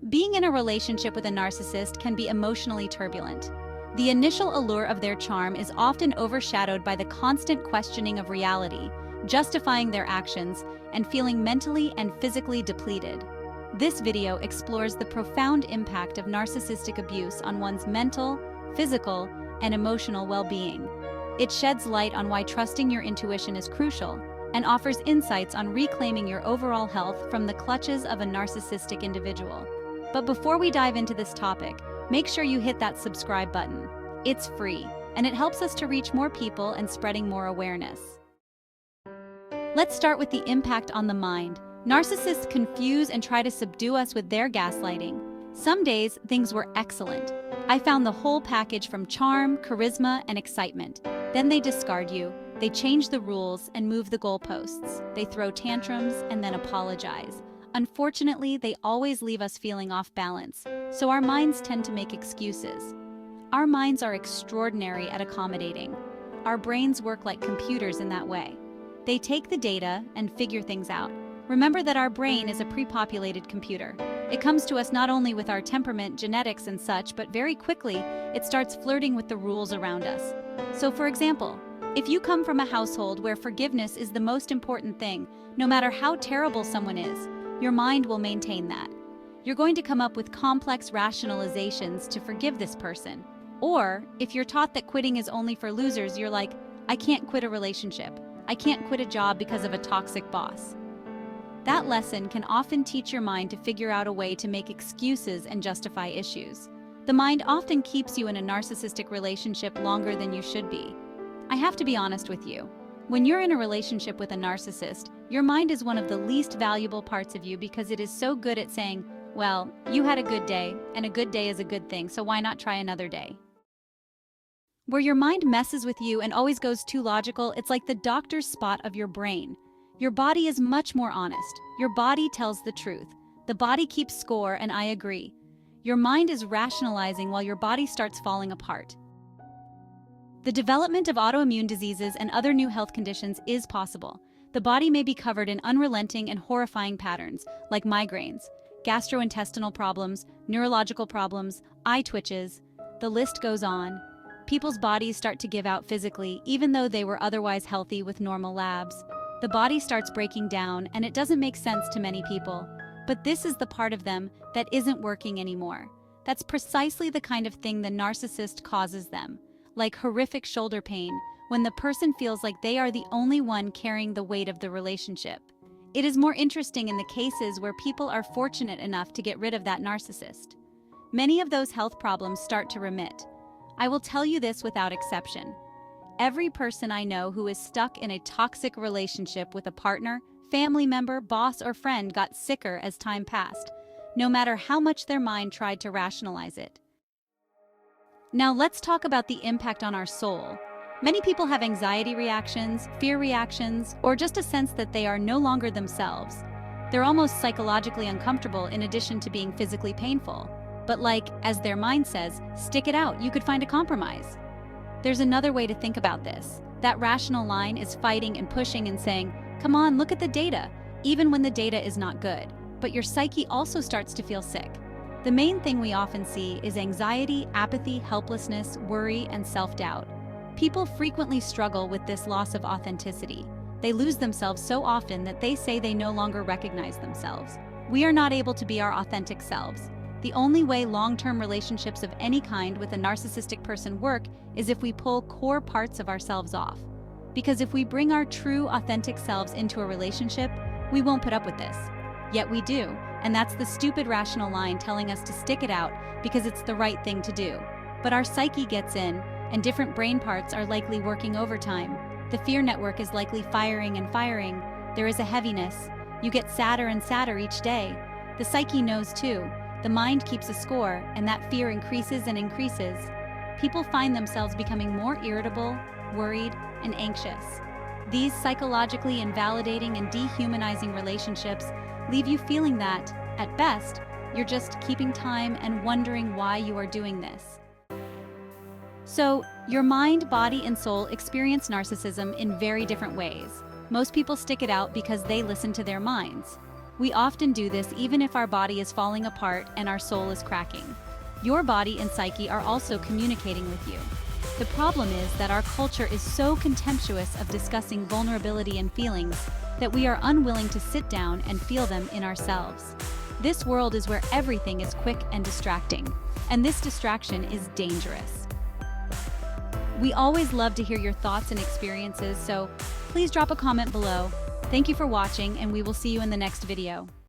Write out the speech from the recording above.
Being in a relationship with a narcissist can be emotionally turbulent. The initial allure of their charm is often overshadowed by the constant questioning of reality, justifying their actions, and feeling mentally and physically depleted. This video explores the profound impact of narcissistic abuse on one's mental, physical, and emotional well-being. It sheds light on why trusting your intuition is crucial and offers insights on reclaiming your overall health from the clutches of a narcissistic individual. But before we dive into this topic, make sure you hit that subscribe button. It's free, and it helps us to reach more people and spreading more awareness. Let's start with the impact on the mind. Narcissists confuse and try to subdue us with their gaslighting. Some days, things were excellent. I found the whole package from charm, charisma, and excitement. Then they discard you. They change the rules and move the goalposts. They throw tantrums and then apologize. Unfortunately, they always leave us feeling off balance, so our minds tend to make excuses. Our minds are extraordinary at accommodating. Our brains work like computers in that way. They take the data and figure things out. Remember that our brain is a pre-populated computer. It comes to us not only with our temperament, genetics, and such, but very quickly, it starts flirting with the rules around us. So for example, if you come from a household where forgiveness is the most important thing, no matter how terrible someone is, your mind will maintain that. You're going to come up with complex rationalizations to forgive this person. Or, if you're taught that quitting is only for losers, you're like, I can't quit a relationship. I can't quit a job because of a toxic boss. That lesson can often teach your mind to figure out a way to make excuses and justify issues. The mind often keeps you in a narcissistic relationship longer than you should be. I have to be honest with you. When you're in a relationship with a narcissist, your mind is one of the least valuable parts of you because it is so good at saying, well, you had a good day, and a good day is a good thing, so why not try another day? Where your mind messes with you and always goes too logical, it's like the doctor's spot of your brain. Your body is much more honest. Your body tells the truth. The body keeps score, and I agree. Your mind is rationalizing while your body starts falling apart. The development of autoimmune diseases and other new health conditions is possible. The body may be covered in unrelenting and horrifying patterns, like migraines, gastrointestinal problems, neurological problems, eye twitches. The list goes on. People's bodies start to give out physically, even though they were otherwise healthy with normal labs. The body starts breaking down, and it doesn't make sense to many people. But this is the part of them that isn't working anymore. That's precisely the kind of thing the narcissist causes them. Like horrific shoulder pain, when the person feels like they are the only one carrying the weight of the relationship. It is more interesting in the cases where people are fortunate enough to get rid of that narcissist. Many of those health problems start to remit. I will tell you this without exception. Every person I know who is stuck in a toxic relationship with a partner, family member, boss, or friend got sicker as time passed, no matter how much their mind tried to rationalize it. Now let's talk about the impact on our soul. Many people have anxiety reactions, fear reactions, or just a sense that they are no longer themselves. They're almost psychologically uncomfortable in addition to being physically painful. But like, as their mind says, stick it out, you could find a compromise. There's another way to think about this. That rational line is fighting and pushing and saying, come on, look at the data, even when the data is not good. But your psyche also starts to feel sick. The main thing we often see is anxiety, apathy, helplessness, worry, and self-doubt. People frequently struggle with this loss of authenticity. They lose themselves so often that they say they no longer recognize themselves. We are not able to be our authentic selves. The only way long-term relationships of any kind with a narcissistic person work is if we pull core parts of ourselves off. Because if we bring our true, authentic selves into a relationship, we won't put up with this. Yet we do, and that's the stupid rational line telling us to stick it out because it's the right thing to do. But our psyche gets in, and different brain parts are likely working overtime. The fear network is likely firing and firing. There is a heaviness. You get sadder and sadder each day. The psyche knows too. The mind keeps a score, and that fear increases and increases. People find themselves becoming more irritable, worried, and anxious. These psychologically invalidating and dehumanizing relationships leave you feeling that, at best, you're just keeping time and wondering why you are doing this. So, your mind, body, and soul experience narcissism in very different ways. Most people stick it out because they listen to their minds. We often do this even if our body is falling apart and our soul is cracking. Your body and psyche are also communicating with you. The problem is that our culture is so contemptuous of discussing vulnerability and feelings that we are unwilling to sit down and feel them in ourselves. This world is where everything is quick and distracting, and this distraction is dangerous. We always love to hear your thoughts and experiences, so please drop a comment below. Thank you for watching, and we will see you in the next video.